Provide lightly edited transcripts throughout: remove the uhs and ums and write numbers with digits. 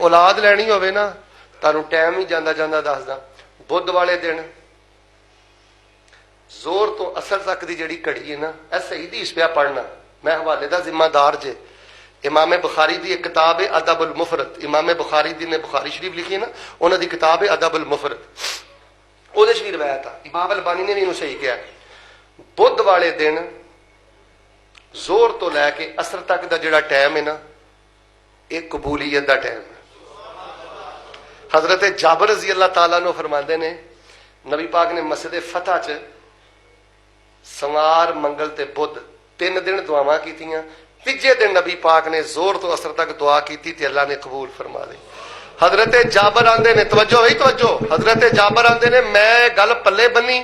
औलाद लैनी होवे ना, तुहानूं टाइम ही जांदा जांदा दसदा, बुध वाले दिन जोर तो असर तक की जिहड़ी घड़ी है ना, यह सही हदीस पिया पढ़ना, मैं हवाले का जिम्मेदार जे। इमाम बुखारी की एक किताब है अदबुल मुफरद, इमाम बुखारी दी ने बुखारी शरीफ लिखी है ना, उन्हों की किताब है अदबुल मुफरद, वो भी रवायत आ। इमाम अलबानी ने भी इन्हू सही किया, बुध वाले दिन जोर तो लैके असर तक का जिहड़ा टाइम है ना, एक कबूलीयत का टाइम है। हजरत जाबर रजी अल्लाह तआला नू फरमाते ने, नबी पाक ने मस्जिद फतह च सोमवार मंगल ते बुध 3 दिन दुआवां कीतियां। तीजे दिन नबी पाक ने जोर तो असर तक दुआ की ते अल्लाह ने कबूल फरमा ली। हजरत जाबर आंदे ने, तवज्जो है तवज्जो, हजरत जाबर आंदे ने, मैं गल पल्ले बनी,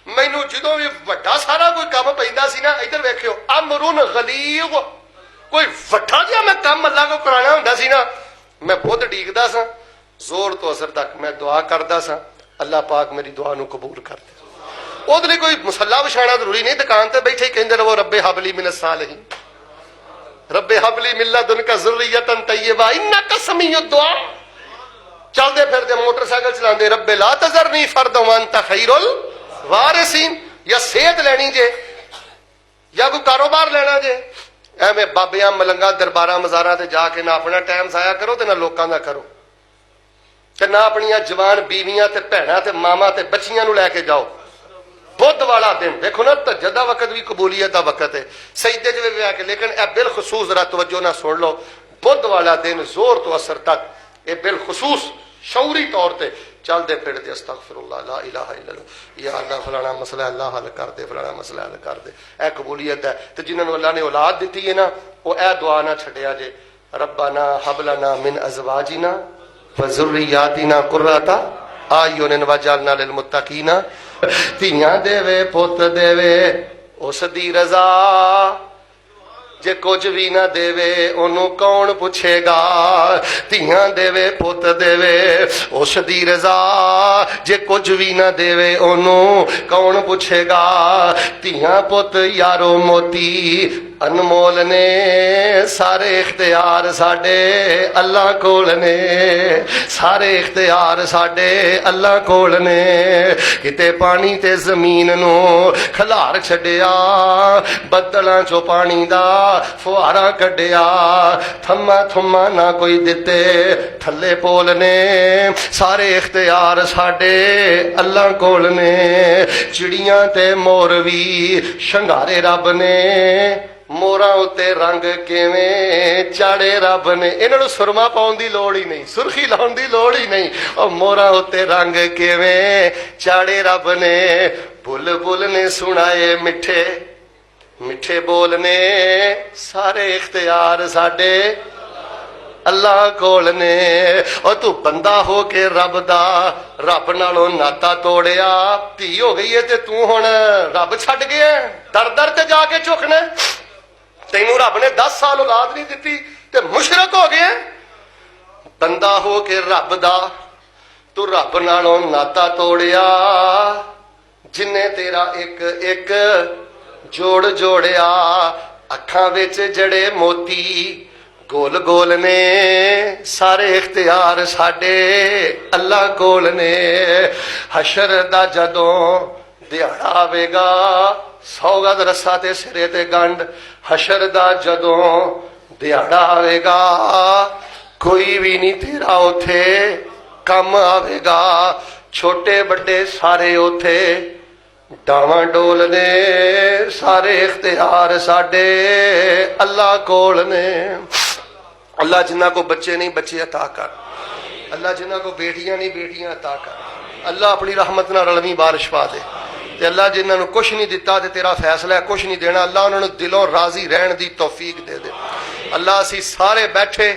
मैनू जो भी वड्डा सारा कोई काम पैंदा सी ना, इधर वेखियो अमरुन गलीब, कोई वड्डा जिहा मैं काम अल्लाह को कराना हुंदा सी ना, मैं बुध डीकदा सा, जोर तो असर तक मैं दुआ करदा सा, अल्लाह पाक मेरी दुआ नू कबूल कर दे। ਉਹਦੇ ਲਈ ਕੋਈ ਮੁਸੱਲਾ ਵਿਛਾਣਾ ਜ਼ਰੂਰੀ ਨਹੀਂ, ਦੁਕਾਨ ਤੇ ਬੈਠੇ ਕਹਿੰਦੇ ਰਹੋ ਰੱਬੇ ਹਬਲੀ ਮਿਨ ਸਾਲਿਹੀਨ, ਰੱਬੇ ਹਬਲੀ ਮਿਨ ਲਦੁਨਕਾ ਜ਼ੁਰਰੀਅਤਨ ਤയ്यबा इन्नका समय्युद दुआ। चलते फिरते मोटरसाइकिल चलाते रब्बे ला तज़रनी फर्दन व अंत खैरुल वारिसीन। या सेहत लैनी जे या कोई कारोबार लेना जे, एवें बाबियां मलंगा दरबारां मज़ारां ते जाके ना अपना टाइम जाया करो ते ना लोकां दा करो, ते ना अपनियां जवान बीवियां ते भैणां ते मावां ते बच्चियां नूं लैके जाओ। बुध वाला दिन देखो ना, तहज्जुद दा वक्त भी कबूलियत का वक्त है, सजदे च भी आके, लेकिन यह बिलखसूस जरा तवज्जो ना सुन लो, बुध वाला दिन जोर तो असर तक ये बिलखसूस शौरी तौर पर चलते फिरते अस्तगफिरुल्लाह ला इलाहा इल्लल्लाह, या अल्लाह फलाना मसला अल्लाह हल कर दे, फलाना मसला हल कर दे, यह कबूलियत है। तो जिन्होंने अल्लाह ने औलाद दी है ना, वो यह दुआ ना छड्डिया जे, रब्बना हब लना मिन अज़वाजिना व ज़ुर्रिय्यातिना कुर्रता आयुनिन वजअलना लिल मुत्तकीना। ਧੀਆਂ देवे पुत देवे उस दी रजा, जे कुछ भी ना देवे ओनू कौन पुछेगा। ਧੀਆਂ देवे पुत देवे उस दी रजा, जे कुछ भी ना देवे ओनू कौन पुछेगा। ਧੀਆਂ पुत यारो मोती अनमोल ने, सारे इख्तियार साडे अल्लाह कोल ने, सारे इख्तियार साडे अल्लाह कोल ने। किते पानी ते जमीन नू खलार छड्डिया, बदलां चो पानी दा फुहारा कड्डिया, थम्मा थुम्मा ना कोई दिते थल्ले पोल ने, सारे इख्तियार साडे अल्लाह कोल ने। चिड़ियां ते मोर भी शंगारे रब ने, मोरा उत्ते रंग किवें चाड़े रब ने। इन्हां सुरमा पाउण दी लोड़ ही नहीं, सुर्खी लाउण दी लोड़ ही नहीं, और मोरा उत्ते रंग किवें चाड़े रब ने। बुलबुल ने सुनाए मिठे मिठे बोल ने, सारे इख्तियार साडे अल्लाह कोल ने। और तू बंदा हो के रब दा रब नालों नाता तोड़िया, धी हो गई है ते तू हुण रब छड्ड गया, दर दर ते जाके झुकना। तेनू रब ने 10 साल औलाद नहीं दी ते मुशरक हो गया। बंदा हो के रब दा तू रब नालों नाता तोड़िया, जिन्ने तेरा एक एक जोड़ जोड़िया। अखां विच जड़े मोती गोल गोल ने, सारे इख्तियार साडे अल्लाह कोल ने। हशर दा जदों दिहाड़ा आवेगा, 100 गज रस्सा ते सिरे ते गंढ। हशर दा जदों दिहाड़ा आवेगा, कोई भी नहीं तेरा उथे कम आवेगा। छोटे बड़े सारे उथे डावां डोल ने, सारे इख्तियार साडे अल्लाह कोल ने। अल्लाह जिन्हां को बच्चे नहीं बच्चे अता कर, अल्लाह जिन्हां को बेटियां नहीं बेटियां अता कर। अल्लाह अपनी रहमत नाल रलवी बारिश पा दे। ते अल्लाह जिन्हां नूं कुछ नहीं दिता ते तेरा फैसला है कुछ नहीं देना, अल्लाह उन्हां नूं दिलों राजी रहण दी तौफीक दे दे। अल्लाह असीं सारे बैठे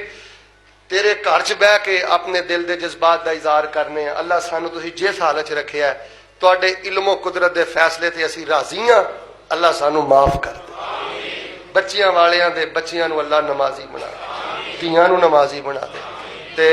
तेरे घर च बह के अपने दिल के जज्बात का इजहार करने। अल्लाह सानू तुसीं जिस हालत च रखिया है, तुहाडे इल्मो कुदरत के फैसले ते असीं राजी हां। अल्लाह सानू माफ कर दे। बच्चियां वालियां दे बच्चियां नूं अल्लाह नमाजी बना दे, धीआं नूं नमाजी बना दे ते